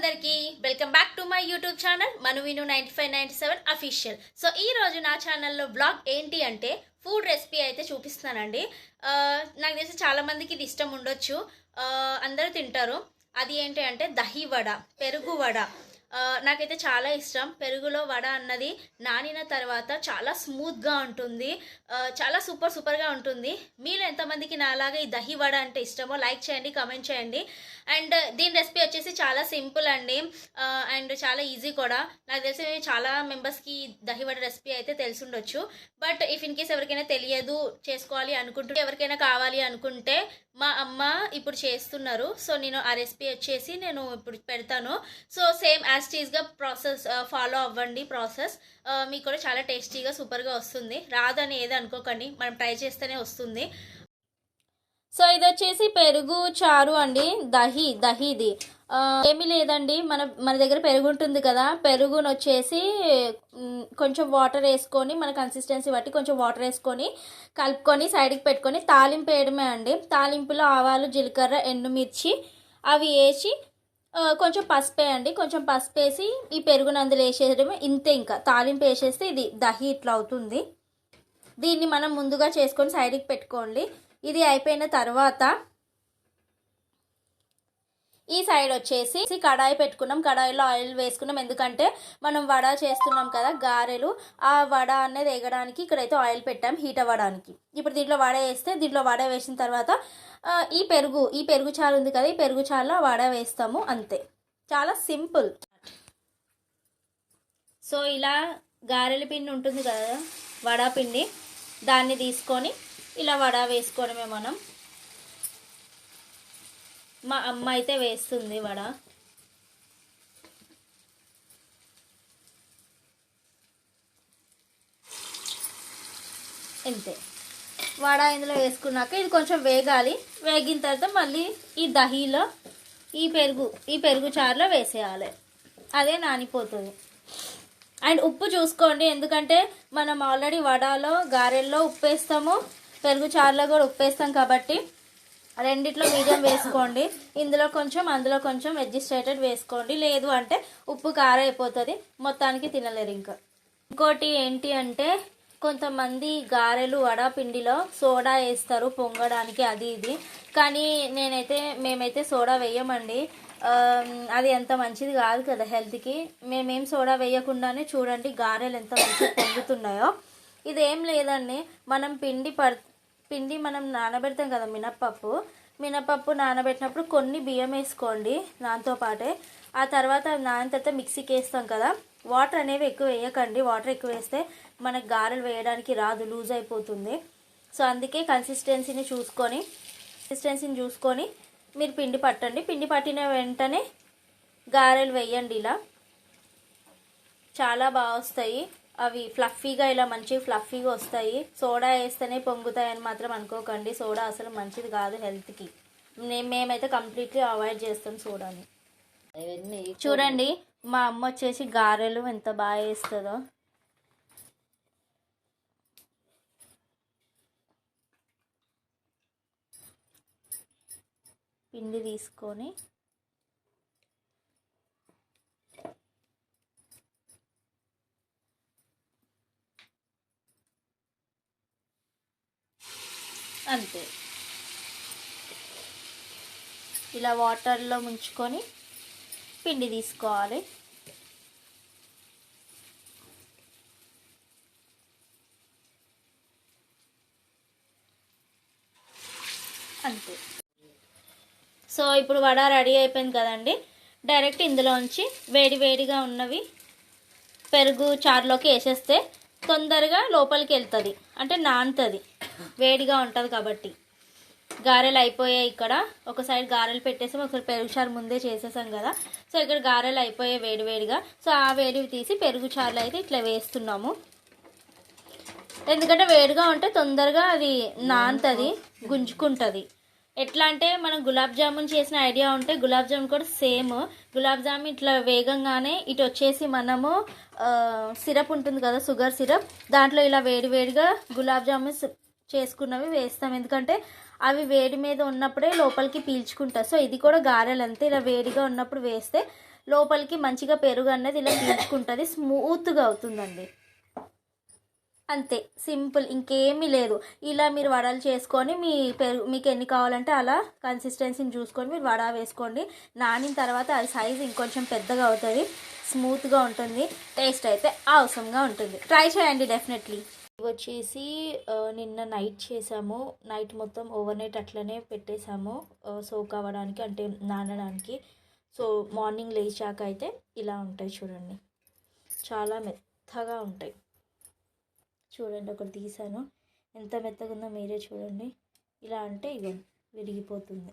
అందరికీ welcome back to my YouTube channel మనువిను 9597 official. So ఈ రోజు నా ఛానల్లో బ్లాగ్ ఏంటి అంటే ఫుడ్ రెసిపీ అయితే చూపిస్తున్నానండి. నాకు తెలిసి చాలా మందికి ఇది ఇష్టం ఉండొచ్చు, అందరూ తింటారు. అది ఏంటి అంటే దహి వడ, పెరుగు వడ. నాకైతే చాలా ఇష్టం. పెరుగులో వడ అన్నది నానిన తర్వాత చాలా స్మూత్గా ఉంటుంది, చాలా సూపర్గా ఉంటుంది. మీరు ఎంతమందికి నాలాగా ఈ దహి వడ అంటే ఇష్టమో లైక్ చేయండి, కమెంట్ చేయండి. అండ్ దీని రెసిపీ వచ్చేసి చాలా సింపుల్ అండి, అండ్ చాలా ఈజీ కూడా. నాకు తెలిసి చాలా మెంబర్స్కి దహి వడ రెసిపీ అయితే తెలిసి ఉండొచ్చు. బట్ ఇఫ్ ఇన్ కేస్ ఎవరికైనా తెలియదు, చేసుకోవాలి అనుకుంటుంటే, ఎవరికైనా కావాలి అనుకుంటే మా అమ్మ ఇప్పుడు చేస్తున్నారు. సో నేను ఆ రెసిపీ వచ్చేసి నేను ఇప్పుడు పెడతాను. సో సేమ్ యాజ్ టీజ్గా ప్రాసెస్ ఫాలో అవ్వండి. ప్రాసెస్ మీకు కూడా చాలా టేస్టీగా సూపర్గా వస్తుంది. రాదని ఏది అనుకోకండి, మనం ట్రై చేస్తేనే వస్తుంది. సో ఇది వచ్చేసి పెరుగు చారు అండి, దహిది ఏమీ లేదండి. మన దగ్గర పెరుగు ఉంటుంది కదా, పెరుగును వచ్చేసి కొంచెం వాటర్ వేసుకొని, మన కన్సిస్టెన్సీ బట్టి కొంచెం వాటర్ వేసుకొని కలుపుకొని సైడ్కి పెట్టుకొని తాలింపు వేయడమే అండి. తాలింపులో ఆవాలు, జీలకర్ర, ఎండుమిర్చి అవి వేసి కొంచెం పసుపు వేయండి. కొంచెం పసుపు వేసి ఈ పెరుగును అందులో వేసేయడమే, ఇంతే. ఇంకా తాలింపు వేసేస్తే ఇది దహి ఇట్లా అవుతుంది. దీన్ని మనం ముందుగా చేసుకొని సైడ్కి పెట్టుకోండి. ఇది అయిపోయిన తర్వాత ఈ సైడ్ వచ్చేసి కడాయి పెట్టుకున్నాం. కడాయిలో ఆయిల్ వేసుకున్నాం, ఎందుకంటే మనం వడ చేస్తున్నాం కదా, గారెలు. ఆ వడ అనేది వేగడానికి ఇక్కడైతే ఆయిల్ పెట్టాం, హీట్ అవ్వడానికి. ఇప్పుడు దీంట్లో వడ వేస్తే, దీంట్లో వడ వేసిన తర్వాత ఈ పెరుగు చారు ఉంది కదా, ఈ పెరుగు చారులో వడ వేస్తాము, అంతే. చాలా సింపుల్. సో ఇలా గారెల పిండి ఉంటుంది కదా, వడ పిండి, దాన్ని తీసుకొని ఇలా వడ వేసుకోవడమే మనం. మా అమ్మ అయితే వేస్తుంది వడ. అంతే. వడ ఇందులో వేసుకున్నాక ఇది కొంచెం వేగాలి. వేగిన తర్వాత మళ్ళీ ఈ దహిలో ఈ పెరుగు చారులో వేసేయాలి. అదే నానిపోతుంది. అండ్ ఉప్పు చూసుకోండి, ఎందుకంటే మనం ఆల్రెడీ వడలో, గారెల్లో ఉప్పు వేస్తాము, పెరుగు చారులో కూడా ఉప్పు వేస్తాం కాబట్టి రెండిట్లో మీడియం వేసుకోండి. ఇందులో కొంచెం, అందులో కొంచెం అడ్జస్ట్ అయ్యేటట్టు వేసుకోండి. లేదు అంటే ఉప్పు కారం అయిపోతుంది, మొత్తానికి తినలేరు. ఇంకోటి ఏంటి అంటే కొంతమంది గారెలు వడ పిండిలో సోడా వేస్తారు పొంగడానికి, అది ఇది. కానీ మేమైతే సోడా వేయమండి. అది ఎంత మంచిది కాదు కదా హెల్త్కి. మేమేం సోడా వేయకుండానే చూడండి గారెలు ఎంత మంచిగా పొంగుతున్నాయో. ఇదేం లేదండి, మనం పిండి మనం నానబెడతాం కదా, మినపప్పు నానబెట్టినప్పుడు కొన్ని బియ్యం వేసుకోండి దాంతో పాటే. ఆ తర్వాత నానిన తర్వాత మిక్సీకి వేస్తాం కదా, వాటర్ అనేవి ఎక్కువ వేయకండి. వాటర్ ఎక్కువ వేస్తే మనకు గారెలు వేయడానికి రాదు, లూజ్ అయిపోతుంది. సో అందుకే కన్సిస్టెన్సీని చూసుకొని మీరు పిండి పట్టండి. పిండి పట్టిన వెంటనే గారెలు వేయండి. ఇలా చాలా బాగా వస్తాయి అవి, ఫ్లఫీగా, ఇలా మంచిగా ఫ్లఫీగా వస్తాయి. సోడా వేస్తేనే పొంగుతాయని మాత్రం అనుకోకండి, సోడా అసలు మంచిది కాదు హెల్త్కి. మేమైతే కంప్లీట్లీ అవాయిడ్ చేస్తాం సోడాని. చూడండి మా అమ్మ వచ్చేసి గారెలు ఎంత బాగా వేస్తుందో. పిండి తీసుకొని అంతే ఇలా వాటర్లో ముంచుకొని పిండి తీసుకోవాలి. అంతే. సో ఇప్పుడు వడ రెడీ అయిపోయింది కదండి. డైరెక్ట్ ఇందులోంచి వేడిగా ఉన్నవి పెరుగు చారులోకి వేసేస్తే తొందరగా లోపలికి వెళ్తుంది, అంటే నానుతుంది, వేడిగా ఉంటుంది కాబట్టి. గారెలు అయిపోయాయి. ఇక్కడ ఒక సైడ్ గారెలు పెట్టేసాం, ఒకసారి పెరుగు చారు ముందే చేసేసాం కదా. సో ఇక్కడ గారెలు అయిపోయాయి వేడిగా. సో ఆ వేడివి తీసి పెరుగు చారులో అయితే ఇట్లా వేస్తున్నాము. ఎందుకంటే వేడిగా ఉంటే తొందరగా అది నానుతుంది, గుంజుకుంటుంది. ఎట్లా అంటే మనం గులాబ్ జామున్ చేసిన ఐడియా ఉంటే గులాబ్ జామున్ కూడా సేమ్. గులాబ్ జామున్ ఇట్లా వేగంగానే ఇటు వచ్చేసి మనము సిరప్ ఉంటుంది కదా, షుగర్ సిరప్, దాంట్లో ఇలా వేడిగా గులాబ్ జామున్ చేసుకున్నవి వేస్తాం. ఎందుకంటే అవి వేడి మీద ఉన్నప్పుడే లోపలికి పీల్చుకుంటాయి. సో ఇది కూడా గారెలు అంతే, ఇలా వేడిగా ఉన్నప్పుడు వేస్తే లోపలికి మంచిగా పెరుగు అన్నది ఇలా పీల్చుకుంటుంది, స్మూత్గా అవుతుందండి. అంతే, సింపుల్, ఇంకేమీ లేదు. ఇలా మీరు వడలు చేసుకొని మీకు ఎన్ని కావాలంటే అలా కన్సిస్టెన్సీని చూసుకొని మీరు వడ వేసుకోండి. నానిన తర్వాత అది సైజు ఇంకొంచెం పెద్దగా అవుతుంది, స్మూత్గా ఉంటుంది, టేస్ట్ అయితే అవసరంగా ఉంటుంది. ట్రై చేయండి డెఫినెట్లీ. ఇవి వచ్చేసి నిన్న నైట్ చేసాము. నైట్ మొత్తం ఓవర్ నైట్ అట్లనే పెట్టేసాము సోక్ అవ్వడానికి, అంటే నానడానికి. సో మార్నింగ్ లేచాక అయితే ఇలా ఉంటాయి చూడండి, చాలా మెత్తగా ఉంటాయి. చూడండి, ఒకటి తీసాను, ఎంత మెత్తగా ఉందో మీరే చూడండి. ఇలా అంటే ఇగో విరిగిపోతుంది.